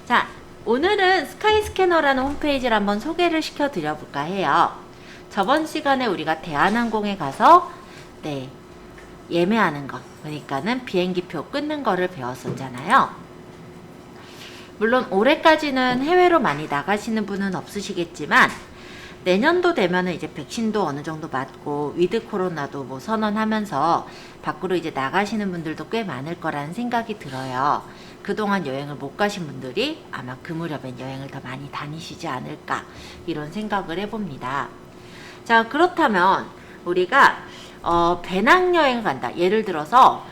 자, 오늘은 스카이스캐너라는 홈페이지를 한번 소개를 시켜드려 볼까 해요. 저번 시간에 우리가 대한항공에 가서 예매하는 거, 그러니까는 비행기표 끊는 거를 배웠었잖아요. 물론 올해까지는 해외로 많이 나가시는 분은 없으시겠지만 내년도 되면은 이제 백신도 어느 정도 맞고 위드 코로나도 뭐 선언하면서 밖으로 이제 나가시는 분들도 꽤 많을 거라는 생각이 들어요. 그동안 여행을 못 가신 분들이 아마 그 무렵엔 여행을 더 많이 다니시지 않을까 이런 생각을 해봅니다. 자, 그렇다면 우리가 배낭여행을 간다. 예를 들어서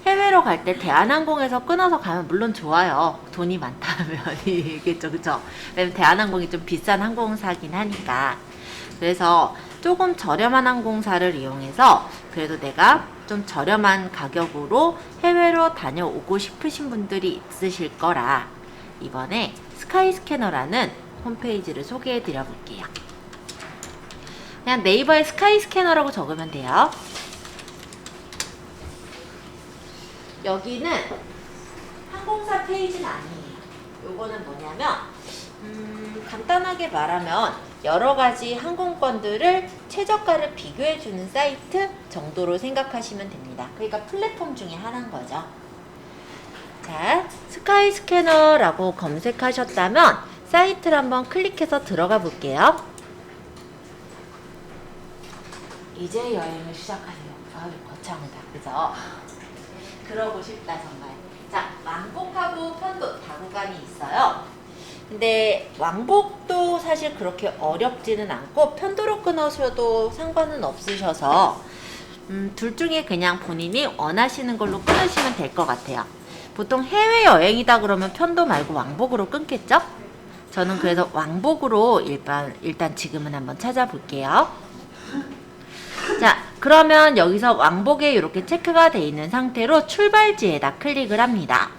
해외로 갈 때 대한항공에서 끊어서 가면 물론 좋아요. 돈이 많다면 이겠죠, 그쵸? 왜냐면 대한항공이 좀 비싼 항공사긴 하니까. 그래서 조금 저렴한 항공사를 이용해서 그래도 내가 좀 저렴한 가격으로 해외로 다녀오고 싶으신 분들이 있으실 거라 이번에 스카이스캐너라는 홈페이지를 소개해 드려 볼게요. 그냥 네이버에 스카이스캐너라고 적으면 돼요. 여기는 항공사 페이지는 아니에요. 요거는 뭐냐면 간단하게 말하면 여러가지 항공권들을 최저가를 비교해주는 사이트 정도로 생각하시면 됩니다. 그러니까 플랫폼 중에 하나인 거죠. 자, 스카이스캐너라고 검색하셨다면 사이트를 한번 클릭해서 들어가 볼게요. 이제 여행을 시작하세요. 아유, 거창하다. 그죠? 그러고 싶다 정말. 자, 왕복하고 편도 다 구간이 있어요. 근데 왕복도 사실 그렇게 어렵지는 않고 편도로 끊으셔도 상관은 없으셔서 둘 중에 그냥 본인이 원하시는 걸로 끊으시면 될 것 같아요. 보통 해외여행이다 그러면 편도 말고 왕복으로 끊겠죠? 저는 그래서 왕복으로 일단 지금은 한번 찾아볼게요. 자, 그러면 여기서 왕복에 이렇게 체크가 되어 있는 상태로 출발지에다 클릭을 합니다.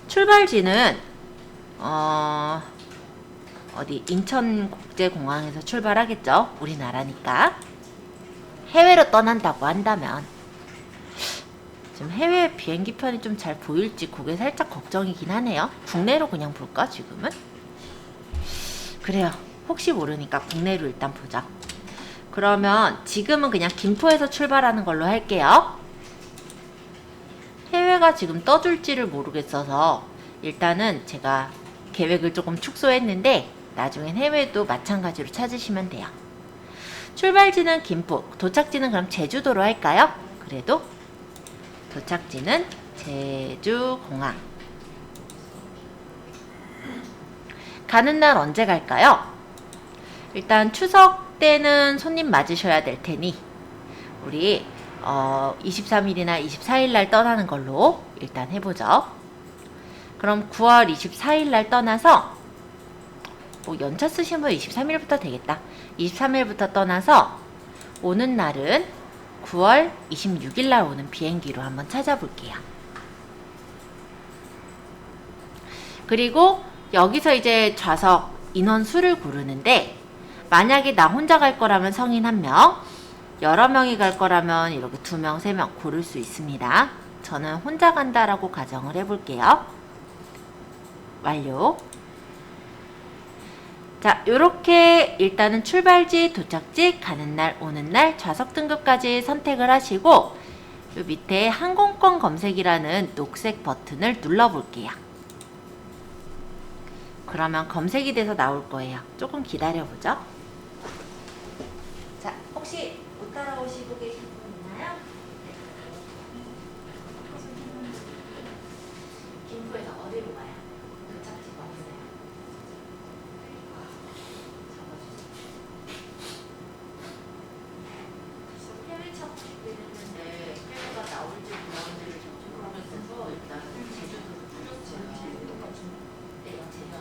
출발지는 어디 인천국제공항에서 출발하겠죠? 우리나라니까. 해외로 떠난다고 한다면 지금 해외 비행기 편이 좀 잘 보일지 그게 살짝 걱정이긴 하네요. 국내로 그냥 볼까 지금은? 그래요. 혹시 모르니까 국내로 일단 보자. 그러면 지금은 그냥 김포에서 출발하는 걸로 할게요. 해외가 지금 떠줄지를 모르겠어서 일단은 제가 계획을 조금 축소했는데 나중엔 해외도 마찬가지로 찾으시면 돼요. 출발지는 김포, 도착지는 그럼 제주도로 할까요? 그래도 도착지는 제주공항. 가는 날 언제 갈까요? 일단 추석 때는 손님 맞으셔야 될 테니 우리 23일이나 24일 날 떠나는 걸로 일단 해보죠. 그럼 9월 24일 날 떠나서 뭐 연차 쓰신 분 23일부터 되겠다. 23일부터 떠나서 오는 날은 9월 26일 날 오는 비행기로 한번 찾아볼게요. 그리고 여기서 이제 좌석 인원수를 고르는데 만약에 나 혼자 갈 거라면 성인 1명, 여러 명이 갈 거라면 이렇게 2명, 3명 고를 수 있습니다. 저는 혼자 간다라고 가정을 해볼게요. 완료. 자, 요렇게 일단은 출발지, 도착지, 가는 날, 오는 날, 좌석 등급까지 선택을 하시고 요 밑에 항공권 검색이라는 녹색 버튼을 눌러볼게요. 그러면 검색이 돼서 나올 거예요. 조금 기다려보죠. 자, 혹시 못 따라오시고 계신 분 있나요? 김포에서 어디로 가요? 도착지가 없어요. 해외 찾기했는데 해외가 나올지 안 나올지를 모르겠어서 일단 제주도로 줄였어요. 네, 제가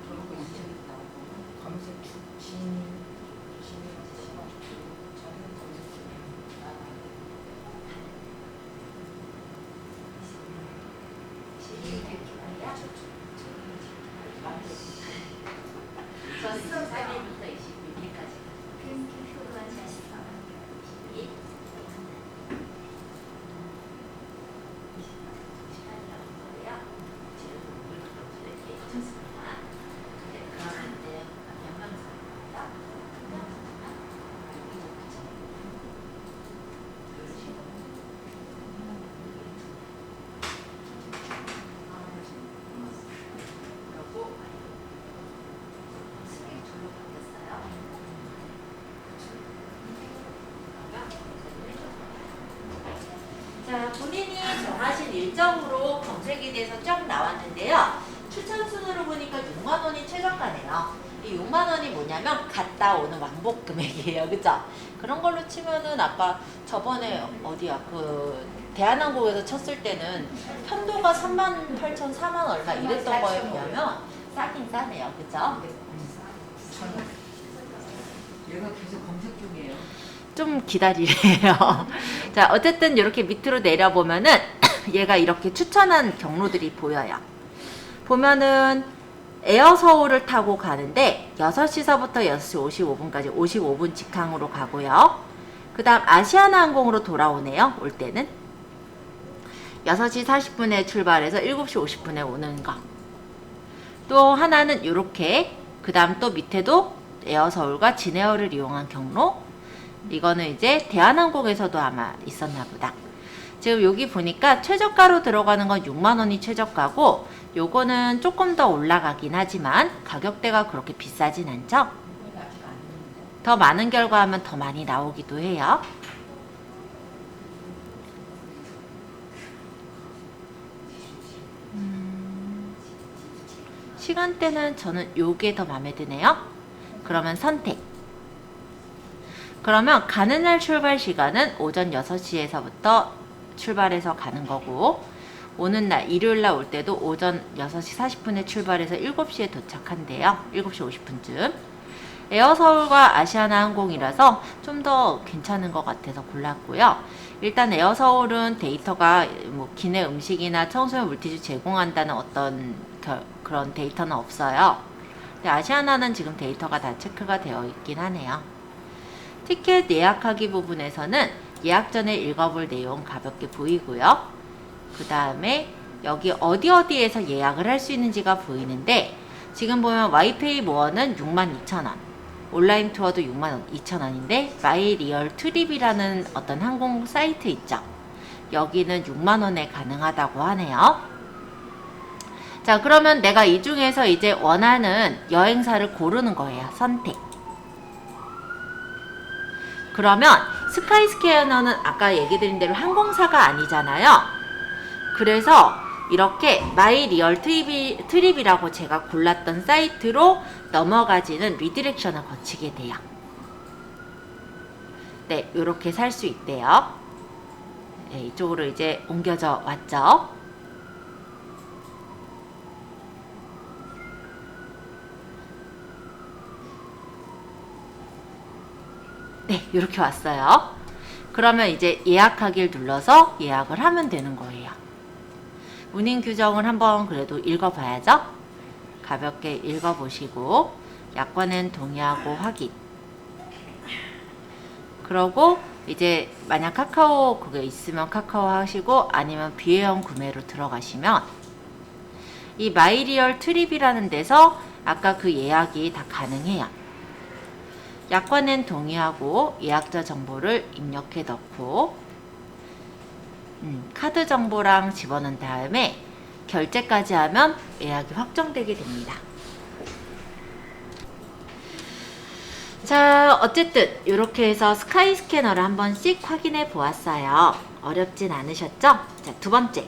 그런 거 있어요. 검색 진 일정으로 검색이 돼서 쫙 나왔는데요. 추천 순으로 보니까 6만 원이 최저가네요. 이 6만 원이 뭐냐면 갔다 오는 왕복 금액이에요. 그죠? 그런 걸로 치면은 아까 저번에 어디야 그 대한항공에서 쳤을 때는 편도가 38,000, 4만 얼마 이랬던 거에 비하면 싸긴 싸네요. 그죠? 얘가 계속 검색 중이에요. 좀 기다리래요. 자, 어쨌든 이렇게 밑으로 내려보면은 얘가 이렇게 추천한 경로들이 보여요. 보면은 에어서울을 타고 가는데 6시서부터 6시 55분까지 55분 직항으로 가고요. 그 다음 아시아나항공으로 돌아오네요. 올 때는 6시 40분에 출발해서 7시 50분에 오는 거. 또 하나는 이렇게 그 다음 또 밑에도 에어서울과 진에어를 이용한 경로. 이거는 이제 대한항공에서도 아마 있었나 보다. 지금 여기 보니까 최저가로 들어가는 건 6만 원이 최저가고 요거는 조금 더 올라가긴 하지만 가격대가 그렇게 비싸진 않죠? 더 많은 결과하면 더 많이 나오기도 해요. 시간대는 저는 요게 더 마음에 드네요. 그러면 선택. 그러면 가는 날 출발 시간은 오전 6시에서부터 출발해서 가는 거고 오는 날 일요일 날 올 때도 오전 6시 40분에 출발해서 7시에 도착한대요. 7시 50분쯤. 에어서울과 아시아나항공이라서 좀 더 괜찮은 것 같아서 골랐고요. 일단 에어서울은 데이터가 뭐 기내 음식이나 청소년 물티슈 제공한다는 어떤 그런 데이터는 없어요. 근데 아시아나는 지금 데이터가 다 체크가 되어 있긴 하네요. 티켓 예약하기 부분에서는 예약 전에 읽어볼 내용 가볍게 보이고요. 그 다음에 여기 어디에서 예약을 할 수 있는지가 보이는데 지금 보면 와이페이 모어는 62,000원, 온라인 투어도 62,000원인데 마이 리얼 트립이라는 어떤 항공 사이트 있죠. 여기는 6만원에 가능하다고 하네요. 자, 그러면 내가 이 중에서 이제 원하는 여행사를 고르는 거예요. 선택. 그러면 스카이스캐너는 아까 얘기 드린 대로 항공사가 아니잖아요. 그래서 이렇게 마이 리얼 트립이라고 제가 골랐던 사이트로 넘어가지는 리디렉션을 거치게 돼요. 네, 이렇게 살 수 있대요. 네, 이쪽으로 이제 옮겨져 왔죠. 네, 이렇게 왔어요. 그러면 이제 예약하기를 눌러서 예약을 하면 되는 거예요. 운임 규정을 한번 그래도 읽어봐야죠. 가볍게 읽어보시고 약관엔 동의하고 확인. 그러고 이제 만약 카카오 그게 있으면 카카오 하시고 아니면 비회원 구매로 들어가시면 이 마이리얼 트립이라는 데서 아까 그 예약이 다 가능해요. 약관엔 동의하고 예약자 정보를 입력해 넣고 카드 정보랑 집어넣은 다음에 결제까지 하면 예약이 확정되게 됩니다. 자, 어쨌든 이렇게 해서 스카이 스캐너를 한 번씩 확인해 보았어요. 어렵진 않으셨죠? 자, 두 번째.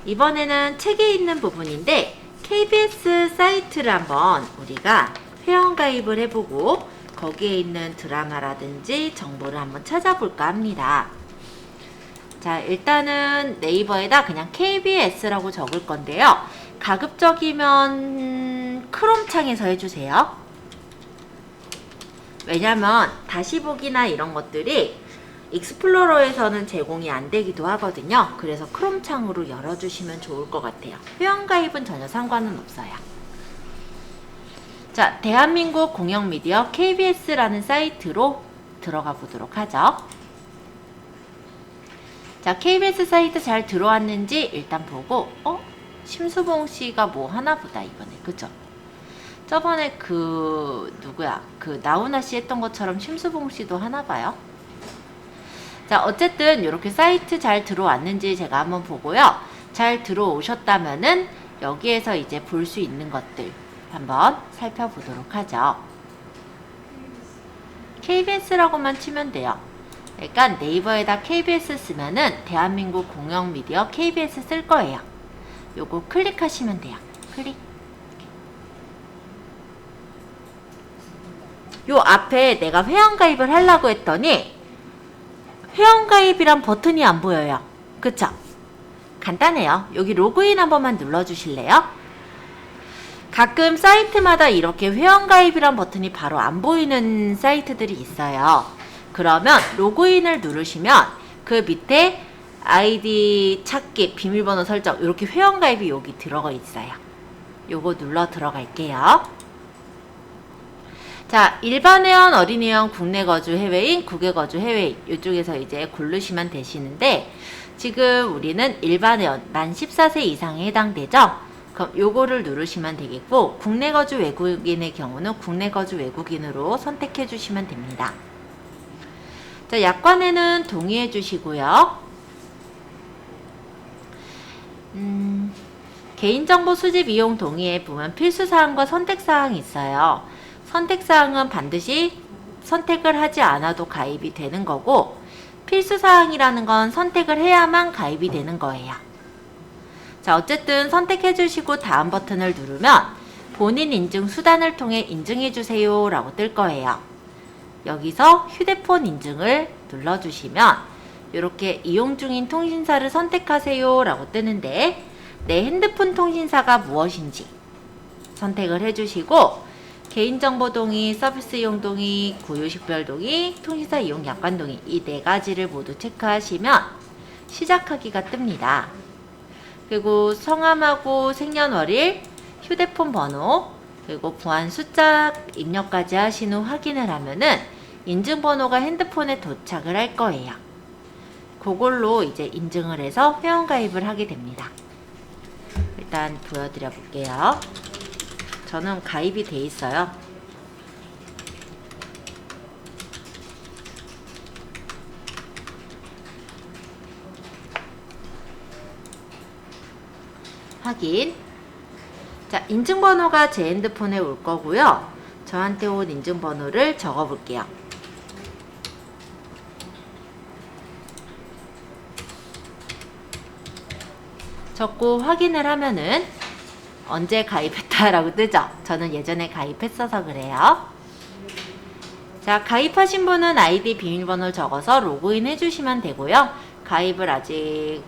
이번에는 책에 있는 부분인데 KBS 사이트를 한번 우리가 회원 가입을 해보고 거기에 있는 드라마라든지 정보를 한번 찾아볼까 합니다. 자, 일단은 네이버에다 그냥 KBS라고 적을 건데요. 가급적이면 크롬 창에서 해주세요. 왜냐면 다시 보기나 이런 것들이 익스플로러에서는 제공이 안 되기도 하거든요. 그래서 크롬 창으로 열어주시면 좋을 것 같아요. 회원 가입은 전혀 상관은 없어요. 자, 대한민국 공영미디어 KBS라는 사이트로 들어가 보도록 하죠. 자, KBS 사이트 잘 들어왔는지 일단 보고 심수봉 씨가 뭐 하나 보다 이번에. 그죠? 저번에 누구야? 나훈아 씨 했던 것처럼 심수봉 씨도 하나 봐요. 자, 어쨌든 이렇게 사이트 잘 들어왔는지 제가 한번 보고요. 잘 들어오셨다면은 여기에서 이제 볼 수 있는 것들 한번 살펴보도록 하죠. KBS라고만 치면 돼요. 그러니까 네이버에다 KBS 쓰면은 대한민국 공영 미디어 KBS 쓸 거예요. 요거 클릭하시면 돼요. 클릭. 요 앞에 내가 회원가입을 하려고 했더니 회원가입이란 버튼이 안 보여요. 그쵸? 간단해요. 여기 로그인 한 번만 눌러주실래요? 가끔 사이트마다 이렇게 회원가입이란 버튼이 바로 안 보이는 사이트들이 있어요. 그러면 로그인을 누르시면 그 밑에 아이디 찾기, 비밀번호 설정 이렇게 회원가입이 여기 들어가 있어요. 요거 눌러 들어갈게요. 자, 일반 회원, 어린 회원, 국내 거주 해외인, 국외 거주 해외인 이쪽에서 이제 고르시면 되시는데 지금 우리는 일반 회원 만 14세 이상에 해당되죠? 그럼 요거를 누르시면 되겠고 국내 거주 외국인의 경우는 국내 거주 외국인으로 선택해 주시면 됩니다. 자, 약관에는 동의해 주시고요. 개인정보 수집 이용 동의에 보면 필수사항과 선택사항이 있어요. 선택사항은 반드시 선택을 하지 않아도 가입이 되는 거고 필수사항이라는 건 선택을 해야만 가입이 되는 거예요. 자, 어쨌든 선택해 주시고 다음 버튼을 누르면 본인 인증 수단을 통해 인증해 주세요 라고 뜰 거예요. 여기서 휴대폰 인증을 눌러주시면 이렇게 이용 중인 통신사를 선택하세요 라고 뜨는데 내 핸드폰 통신사가 무엇인지 선택을 해주시고 개인정보 동의, 서비스 이용 동의, 고유식별 동의, 통신사 이용 약관 동의 이 네 가지를 모두 체크하시면 시작하기가 뜹니다. 그리고 성함하고 생년월일, 휴대폰 번호, 그리고 보안 숫자 입력까지 하신 후 확인을 하면은 인증번호가 핸드폰에 도착을 할 거예요. 그걸로 이제 인증을 해서 회원가입을 하게 됩니다. 일단 보여드려 볼게요. 저는 가입이 돼 있어요. 확인. 자, 인증번호가 제 핸드폰에 올 거고요. 저한테 온 인증번호를 적어 볼게요. 적고 확인을 하면은 언제 가입했다라고 뜨죠? 저는 예전에 가입했어서 그래요. 자, 가입하신 분은 아이디 비밀번호를 적어서 로그인 해주시면 되고요. 가입을 아직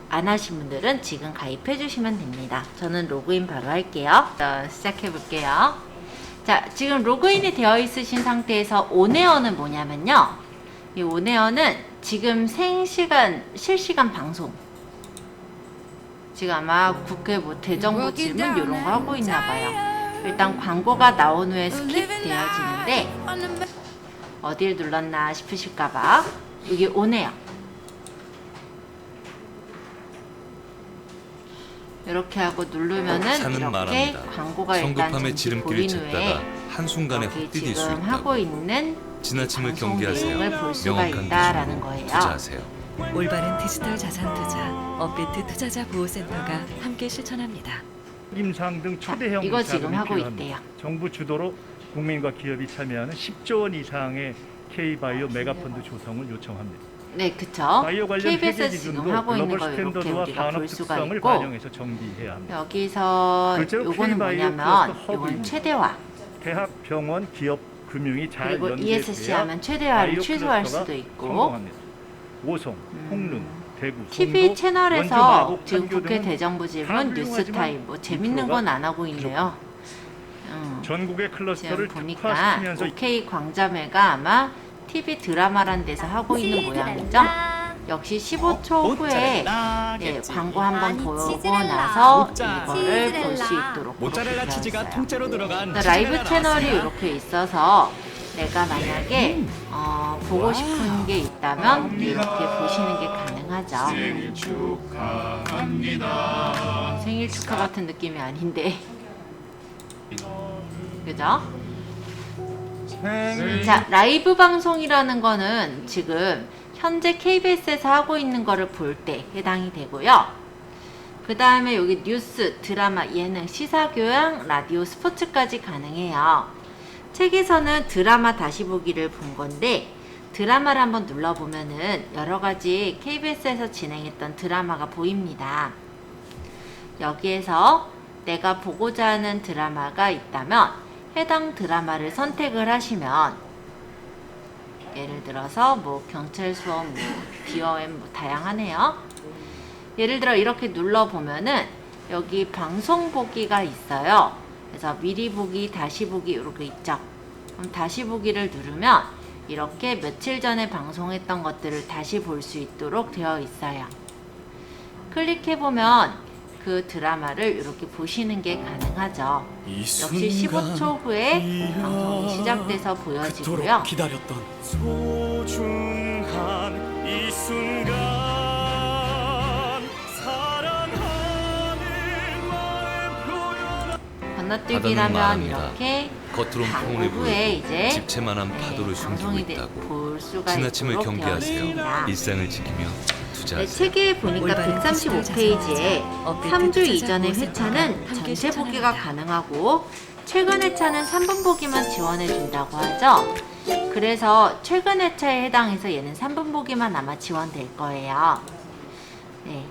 안 하신 분들은 지금 가입해 주시면 됩니다. 저는 로그인 바로 할게요. 시작해 볼게요. 자, 지금 로그인이 되어 있으신 상태에서 온에어는 뭐냐면요. 이 온에어는 지금 실시간 방송. 지금 아마 국회 뭐 대정부 질문 이런 거 하고 있나 봐요. 일단 광고가 나온 후에 스킵 되어지는데 어딜 눌렀나 싶으실까봐 여기 온에어. 이렇게 하고 누르면은 이렇게 말합니다. 광고가 일단 성급함에 잠시 지름길을 보인 후에 찾다가 한순간에 여기 헛디딜 수 지금 있다고. 하고 있는 지나침을 방송 경계하세요. 내용을 볼 수가 명확한 있다라는 기준으로 거예요. 투자하세요. 올바른 디지털 자산 투자 업비트 투자자 보호센터가 함께 실천합니다. 임상 등 초대형 이거 지금 자금이 하고 필요합니다. 있대요. 정부 주도로 국민과 기업이 참여하는 10조 원 이상의 K바이오 메가펀드 조성을 요청합니다. 네, 그쵸. 바이오 관련 KBS 회계 지금 기준도 하고 있는 글로벌 거 이렇게 스탠더드와 우리가 볼 산업 수가 특성을 있고 반영해서 정비해야 합니다. 여기서 둘째로 요거는 K바이오 뭐냐면 클러스터 요건 허브입니다. 최대화 대학, 병원, 기업, 금융이 잘 그리고 연계돼야 ESC 하면 최대화를 바이오 취소할 클러스터가 수도 있고 성공합니다. 오송, 홍릉, 대구, TV 송도, 채널에서 원주, 마곡, 지금 판교 국회 등은 대정부 다 질문 훌륭하지만 뉴스타임 뭐 재밌는 건 안 하고 있네요. 전국의 지금 클러스터를 보니까 특화시키면서 OK 광자매가 아마 TV 드라마란 데서 하고 있는 모양이죠. 역시 15초 후에 네, 광고 한번 보고 나서 이거를 볼 수 있도록 모짜렐라 그렇게 치즈가 되어 있어요. 통째로 들어간 그러니까 라이브 치즈가 채널이 나왔어요. 이렇게 있어서 내가 만약에 보고 싶은 게 있다면 이렇게 보시는 게 가능하죠. 생일 축하 같은 느낌이 아닌데 그죠? 자, 라이브 방송이라는 거는 지금 현재 KBS에서 하고 있는 거를 볼 때 해당이 되고요. 그 다음에 여기 뉴스, 드라마, 예능, 시사교양, 라디오, 스포츠까지 가능해요. 책에서는 드라마 다시 보기를 본 건데 드라마를 한번 눌러보면은 여러 가지 KBS에서 진행했던 드라마가 보입니다. 여기에서 내가 보고자 하는 드라마가 있다면 해당 드라마를 선택을 하시면, 예를 들어서 뭐 경찰 수업, 뭐 DOM 뭐 다양하네요. 예를 들어 이렇게 눌러보면은 여기 방송 보기가 있어요. 그래서 미리 보기, 다시 보기 이렇게 있죠. 그럼 다시 보기를 누르면 이렇게 며칠 전에 방송했던 것들을 다시 볼 수 있도록 되어 있어요. 클릭해보면 그 드라마를 이렇게 보시는 게 가능하죠. 역시 15초 후에 방송이 시작돼서 보여지고요. 기다렸던 소중한 이 순간 사랑하는 마음 표현 건너뛰기라면 바다는 이렇게 겉으론 광고 평온해 후에 보여도 이제 집채만한 파도를 숨기고 방송이 있다고. 볼 수가 지나침을 있도록 되어 경계하세요. 있습니다. 일상을 지키며 네, 투자하세요. 책에 보니까 올바른 135페이지에 업데이트 3주 투자자 이전의 보호센터가 회차는 함께 전체 보기가 실천합니다. 가능하고 최근 회차는 3분 보기만 지원해 준다고 하죠. 그래서 최근 회차에 해당해서 얘는 3분 보기만 아마 지원될 거예요. 네,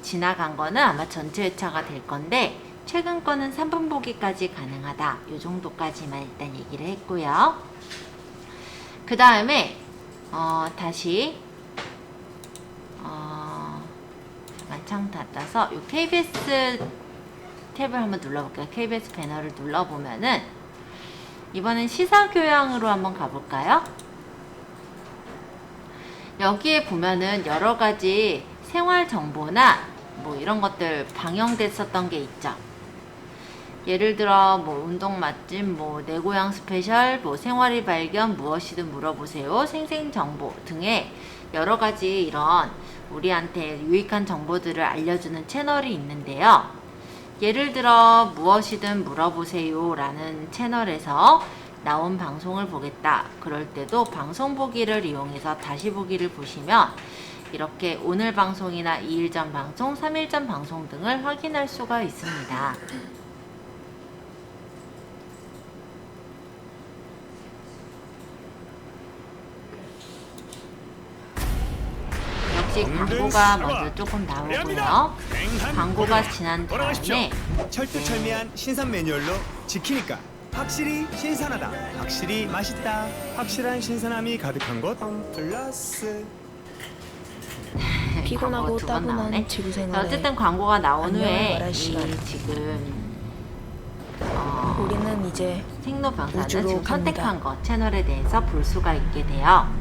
지나간 거는 아마 전체 회차가 될 건데 최근 거는 3분 보기까지 가능하다. 이 정도까지만 일단 얘기를 했고요. 그 다음에 다시 창 닫아서 이 KBS 탭을 한번 눌러볼게요. KBS 배너를 눌러보면은 이번엔 시사교양으로 한번 가볼까요? 여기에 보면은 여러 가지 생활 정보나 뭐 이런 것들 방영됐었던 게 있죠. 예를 들어 뭐 운동 맛집, 뭐 내 고향 스페셜, 뭐 생활의 발견, 무엇이든 물어보세요, 생생 정보 등의 여러 가지 이런 우리한테 유익한 정보들을 알려주는 채널이 있는데요. 예를 들어 무엇이든 물어보세요 라는 채널에서 나온 방송을 보겠다. 그럴 때도 방송 보기를 이용해서 다시 보기를 보시면 이렇게 오늘 방송이나 2일 전 방송, 3일 전 방송 등을 확인할 수가 있습니다. 역시 광고가 먼저 조금 나오고요. 광고가 지난 다음에 철두철미한 신선 매뉴얼로 지키니까 확실히 신선하다, 확실히 맛있다, 확실한 신선함이 가득한 곳 플러스. 피곤하고 광고 두번 나오네. 따분한 지구 생활에 어쨌든 광고가 나온 안녕을 후에 말할 이 시간. 지금 우리는 이제 생로병사는 우주로 지금 갑니다. 선택한 거 채널에 대해서 볼 수가 있게 돼요.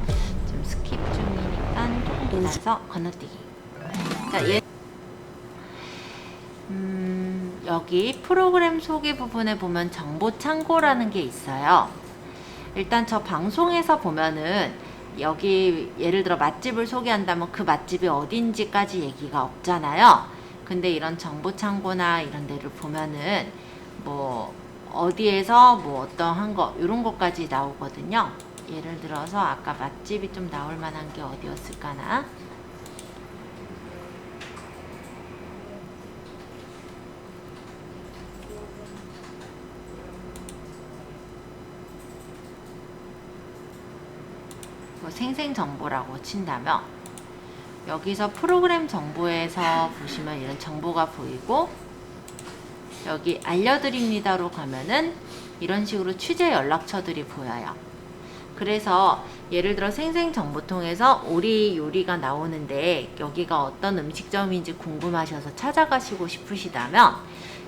지금 스킵 중이니까 조금 기다려서 건너뛰기. 자, 여기 프로그램 소개 부분에 보면 정보 창고라는 게 있어요. 일단 저 방송에서 보면은 여기 예를 들어 맛집을 소개한다면 그 맛집이 어딘지까지 얘기가 없잖아요. 근데 이런 정보 창고나 이런 데를 보면은 뭐 어디에서 뭐 어떠한 거 이런 것까지 나오거든요. 예를 들어서 아까 맛집이 좀 나올 만한 게 어디였을까나. 뭐 생생 정보라고 친다면 여기서 프로그램 정보에서 보시면 이런 정보가 보이고, 여기 알려드립니다로 가면은 이런 식으로 취재 연락처들이 보여요. 그래서 예를 들어 생생정보통에서 오리 요리가 나오는데 여기가 어떤 음식점인지 궁금하셔서 찾아가시고 싶으시다면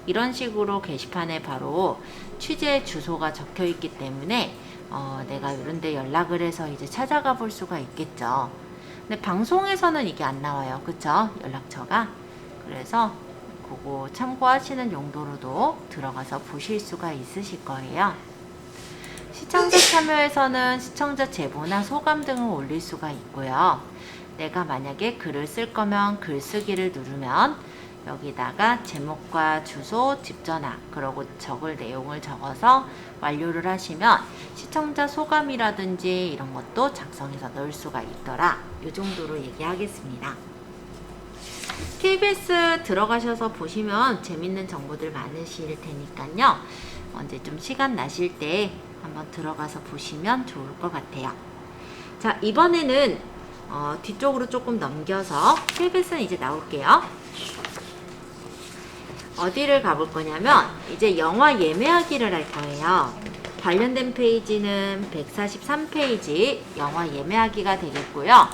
이런 식으로 게시판에 바로 취재 주소가 적혀 있기 때문에 내가 이런 데 연락을 해서 이제 찾아가 볼 수가 있겠죠. 근데 방송에서는 이게 안 나와요. 그쵸? 연락처가. 그래서 그거 참고하시는 용도로도 들어가서 보실 수가 있으실 거예요. 시청자 참여에서는 시청자 제보나 소감 등을 올릴 수가 있고요. 내가 만약에 글을 쓸 거면 글쓰기를 누르면 여기다가 제목과 주소, 집전화, 그리고 적을 내용을 적어서 완료를 하시면 시청자 소감이라든지 이런 것도 작성해서 넣을 수가 있더라. 이 정도로 얘기하겠습니다. KBS 들어가셔서 보시면 재밌는 정보들 많으실 테니까요. 언제 좀 시간 나실 때 한번 들어가서 보시면 좋을 것 같아요. 자, 이번에는 뒤쪽으로 조금 넘겨서 힐벳은 이제 나올게요. 어디를 가볼 거냐면 이제 영화 예매하기를 할 거예요. 관련된 페이지는 143페이지 영화 예매하기가 되겠고요.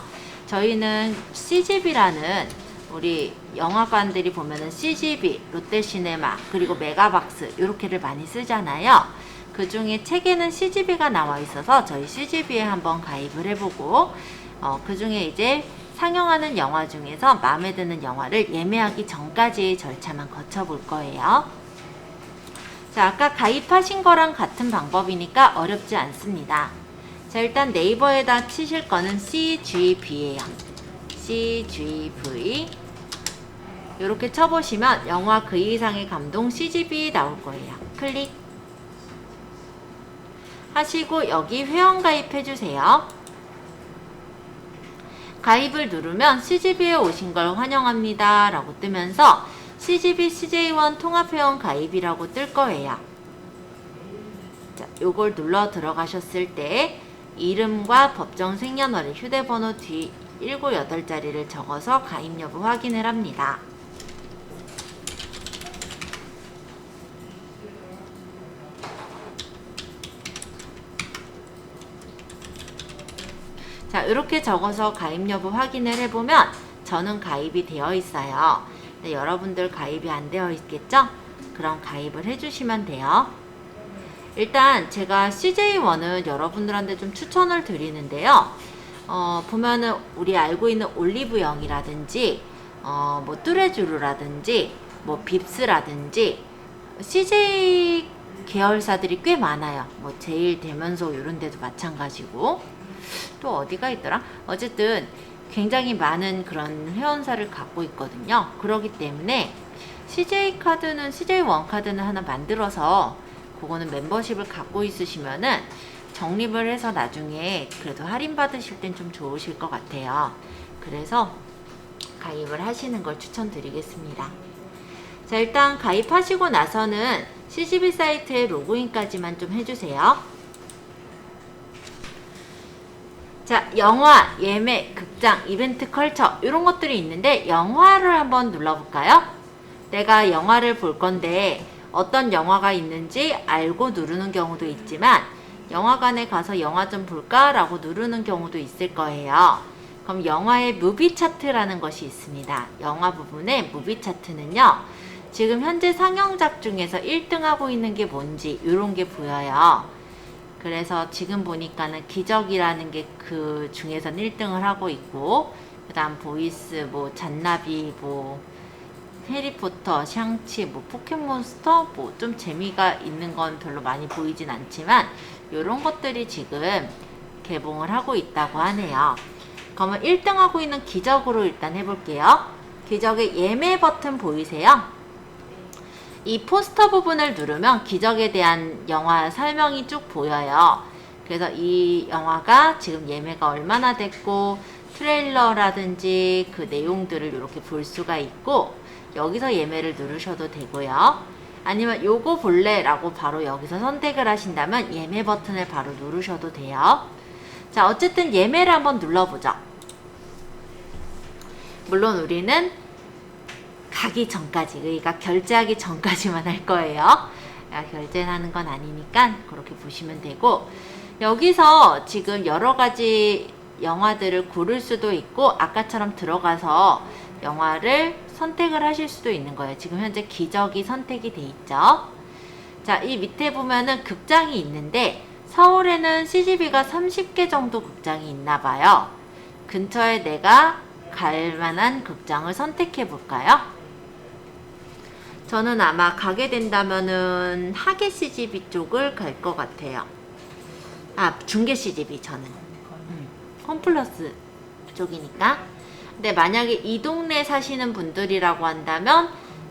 저희는 CGV라는 우리 영화관들이 보면은 CGV, 롯데시네마, 그리고 메가박스 이렇게를 많이 쓰잖아요. 그 중에 책에는 CGV가 나와 있어서 저희 CGV에 한번 가입을 해보고 그 중에 이제 상영하는 영화 중에서 마음에 드는 영화를 예매하기 전까지의 절차만 거쳐볼 거예요. 자, 아까 가입하신 거랑 같은 방법이니까 어렵지 않습니다. 자, 일단 네이버에다 치실 거는 CGV예요. CGV 이렇게 쳐보시면 영화 그 이상의 감동 CGV 나올 거예요. 클릭 하시고 여기 회원 가입해주세요. 가입을 누르면 CGV에 오신 걸 환영합니다 라고 뜨면서 CGV CJ1 통합회원 가입이라고 뜰 거예요. 자, 요걸 눌러 들어가셨을 때 이름과 법정 생년월일, 휴대번호 뒤 7, 8자리를 적어서 가입 여부 확인을 합니다. 자, 이렇게 적어서 가입 여부 확인을 해보면 저는 가입이 되어 있어요. 근데 여러분들 가입이 안 되어 있겠죠? 그럼 가입을 해주시면 돼요. 일단 제가 CJ1은 여러분들한테 좀 추천을 드리는데요. 보면은 우리 알고 있는 올리브영이라든지 뭐 뚜레쥬르라든지 뭐 빕스라든지 CJ 계열사들이 꽤 많아요. 뭐 제일 대면소 이런 데도 마찬가지고 또 어디가 있더라? 어쨌든 굉장히 많은 그런 회원사를 갖고 있거든요. 그렇기 때문에 CJ1 카드는 하나 만들어서 그거는 멤버십을 갖고 있으시면은 적립을 해서 나중에 그래도 할인 받으실 땐 좀 좋으실 것 같아요. 그래서 가입을 하시는 걸 추천드리겠습니다. 자, 일단 가입하시고 나서는 CGV 사이트에 로그인까지만 좀 해주세요. 자, 영화, 예매, 극장, 이벤트, 컬처 이런 것들이 있는데 영화를 한번 눌러볼까요? 내가 영화를 볼 건데 어떤 영화가 있는지 알고 누르는 경우도 있지만 영화관에 가서 영화 좀 볼까? 라고 누르는 경우도 있을 거예요. 그럼 영화의 무비 차트라는 것이 있습니다. 영화 부분의 무비 차트는요, 지금 현재 상영작 중에서 1등 하고 있는 게 뭔지 이런 게 보여요. 그래서 지금 보니까는 기적이라는 게 그 중에서는 1등을 하고 있고, 그 다음 보이스, 뭐 잔나비, 뭐 해리포터, 샹치, 뭐 포켓몬스터, 뭐 좀 재미가 있는 건 별로 많이 보이진 않지만 요런 것들이 지금 개봉을 하고 있다고 하네요. 그러면 1등 하고 있는 기적으로 일단 해볼게요. 기적의 예매 버튼 보이세요? 이 포스터 부분을 누르면 기적에 대한 영화 설명이 쭉 보여요. 그래서 이 영화가 지금 예매가 얼마나 됐고 트레일러라든지 그 내용들을 이렇게 볼 수가 있고, 여기서 예매를 누르셔도 되고요. 아니면 요거 볼래 라고 바로 여기서 선택을 하신다면 예매 버튼을 바로 누르셔도 돼요. 자, 어쨌든 예매를 한번 눌러보죠. 물론 우리는 가기 전까지, 그러니까 결제하기 전까지만 할 거예요. 결제하는 건 아니니까 그렇게 보시면 되고, 여기서 지금 여러 가지 영화들을 고를 수도 있고 아까처럼 들어가서 영화를 선택을 하실 수도 있는 거예요. 지금 현재 기적이 선택이 돼 있죠. 자, 이 밑에 보면은 극장이 있는데 서울에는 CGV가 30개 정도 극장이 있나 봐요. 근처에 내가 갈 만한 극장을 선택해 볼까요? 저는 아마 가게 된다면은 하계 CGV 쪽을 갈 것 같아요. 중계 CGV 저는. 홈플러스 쪽이니까. 근데 만약에 이 동네 사시는 분들이라고 한다면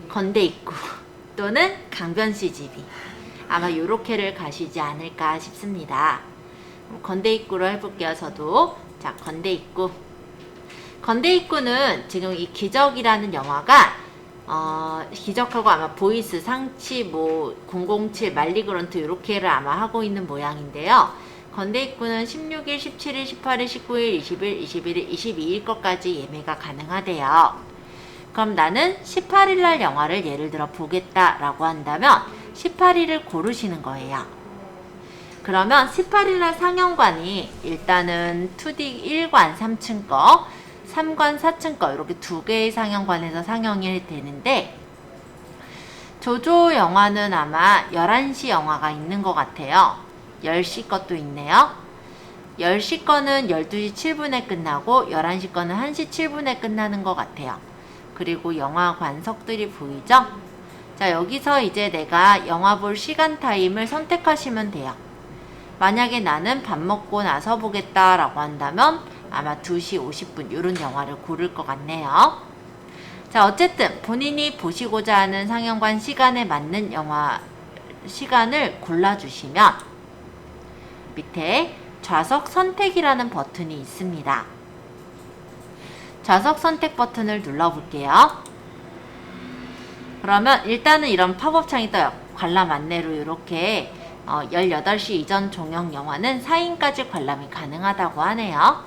건대 입구 또는 강변 CGV 아마 요렇게를 가시지 않을까 싶습니다. 건대 입구로 해볼게요. 저도. 자, 건대 입구. 건대 입구는 지금 이 기적이라는 영화가 기적하고 아마 보이스, 상치, 뭐 007, 말리그런트 이렇게를 아마 하고 있는 모양인데요. 건대 입구는 16일, 17일, 18일, 19일, 20일, 21일, 22일 것까지 예매가 가능하대요. 그럼 나는 18일 날 영화를 예를 들어 보겠다라고 한다면 18일을 고르시는 거예요. 그러면 18일 날 상영관이 일단은 2D 1관 3층 거, 3관 4층 거 이렇게 두 개의 상영관에서 상영이 되는데 조조 영화는 아마 11시 영화가 있는 것 같아요. 10시 것도 있네요. 10시 거는 12시 7분에 끝나고 11시 거는 1시 7분에 끝나는 것 같아요. 그리고 영화 관석들이 보이죠? 자, 여기서 이제 내가 영화 볼 시간 타임을 선택하시면 돼요. 만약에 나는 밥 먹고 나서 보겠다라고 한다면 아마 2시 50분 이런 영화를 고를 것 같네요. 자, 어쨌든 본인이 보시고자 하는 상영관 시간에 맞는 영화 시간을 골라주시면 밑에 좌석 선택이라는 버튼이 있습니다. 좌석 선택 버튼을 눌러볼게요. 그러면 일단은 이런 팝업 창이 떠요. 관람 안내로 이렇게 18시 이전 종영 영화는 4인까지 관람이 가능하다고 하네요.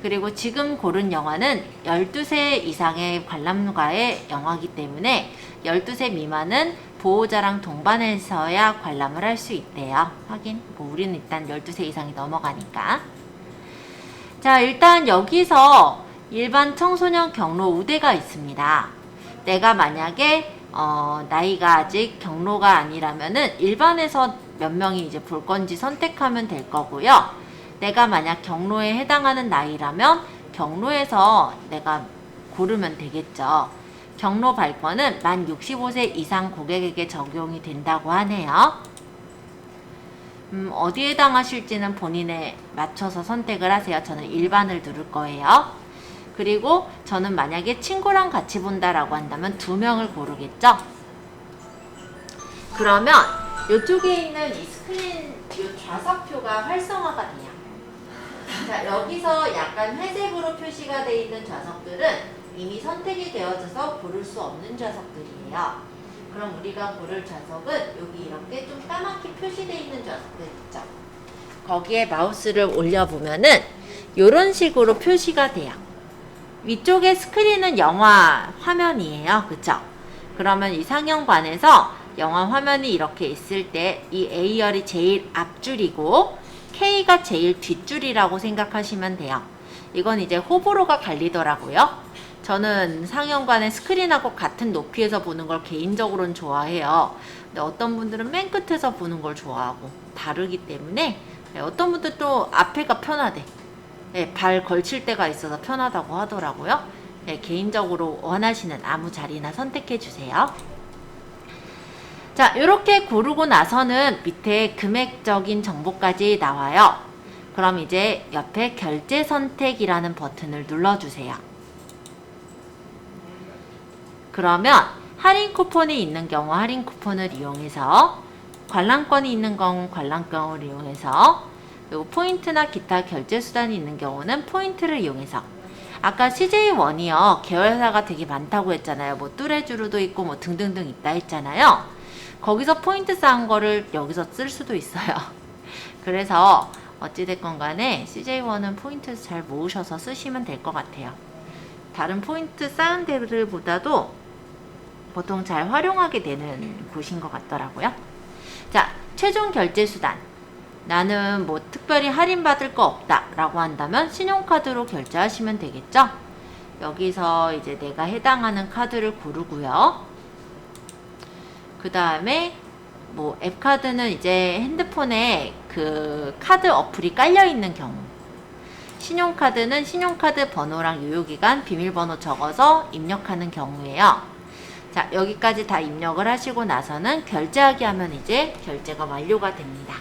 그리고 지금 고른 영화는 12세 이상의 관람가의 영화이기 때문에 12세 미만은 보호자랑 동반해서야 관람을 할 수 있대요. 확인. 우리는 일단 12세 이상이 넘어가니까. 자, 일단 여기서 일반 청소년 경로 우대가 있습니다. 내가 만약에 나이가 아직 경로가 아니라면은 일반에서 몇 명이 이제 볼 건지 선택하면 될 거고요. 내가 만약 경로에 해당하는 나이라면 경로에서 내가 고르면 되겠죠. 경로 발권은 만 65세 이상 고객에게 적용이 된다고 하네요. 어디에 해당하실지는 본인에 맞춰서 선택을 하세요. 저는 일반을 누를 거예요. 그리고 저는 만약에 친구랑 같이 본다라고 한다면 2명을 고르겠죠. 그러면 이쪽에 있는 이 스크린, 이 좌석표가 활성화가 돼요. 자, 여기서 약간 회색으로 표시가 되어 있는 좌석들은 이미 선택이 되어져서 고를 수 없는 좌석들이에요. 그럼 우리가 고를 좌석은 여기 이렇게 좀 까맣게 표시되어 있는 좌석들 있죠. 거기에 마우스를 올려보면은 이런 식으로 표시가 돼요. 위쪽에 스크린은 영화 화면이에요. 그쵸? 그러면 이 상영관에서 영화 화면이 이렇게 있을 때 이 A열이 제일 앞줄이고 K가 제일 뒷줄이라고 생각하시면 돼요. 이건 이제 호불호가 갈리더라고요. 저는 상영관의 스크린하고 같은 높이에서 보는 걸 개인적으로는 좋아해요. 근데 어떤 분들은 맨 끝에서 보는 걸 좋아하고 다르기 때문에 어떤 분들 또 앞에가 편하대. 네, 발 걸칠 때가 있어서 편하다고 하더라고요. 네, 개인적으로 원하시는 아무 자리나 선택해 주세요. 자, 이렇게 고르고 나서는 밑에 금액적인 정보까지 나와요. 그럼 이제 옆에 결제 선택이라는 버튼을 눌러주세요. 그러면 할인 쿠폰이 있는 경우 할인 쿠폰을 이용해서, 관람권이 있는 경우 관람권을 이용해서, 그리고 포인트나 기타 결제 수단이 있는 경우는 포인트를 이용해서. 아까 CJ1이요, 계열사가 되게 많다고 했잖아요. 뭐 뚜레쥬르도 있고 뭐 등등등 있다 했잖아요. 거기서 포인트 쌓은 거를 여기서 쓸 수도 있어요. 그래서 어찌됐건 간에 CJ1은 포인트 잘 모으셔서 쓰시면 될 것 같아요. 다른 포인트 쌓은 데들보다도 보통 잘 활용하게 되는 곳인 것 같더라고요. 자, 최종 결제 수단. 나는 뭐 특별히 할인받을 거 없다 라고 한다면 신용카드로 결제하시면 되겠죠. 여기서 이제 내가 해당하는 카드를 고르고요. 그 다음에 뭐 앱카드는 이제 핸드폰에 그 카드 어플이 깔려 있는 경우, 신용카드는 신용카드 번호랑 유효기간, 비밀번호 적어서 입력하는 경우예요. 자, 여기까지 다 입력을 하시고 나서는 결제하기 하면 이제 결제가 완료가 됩니다.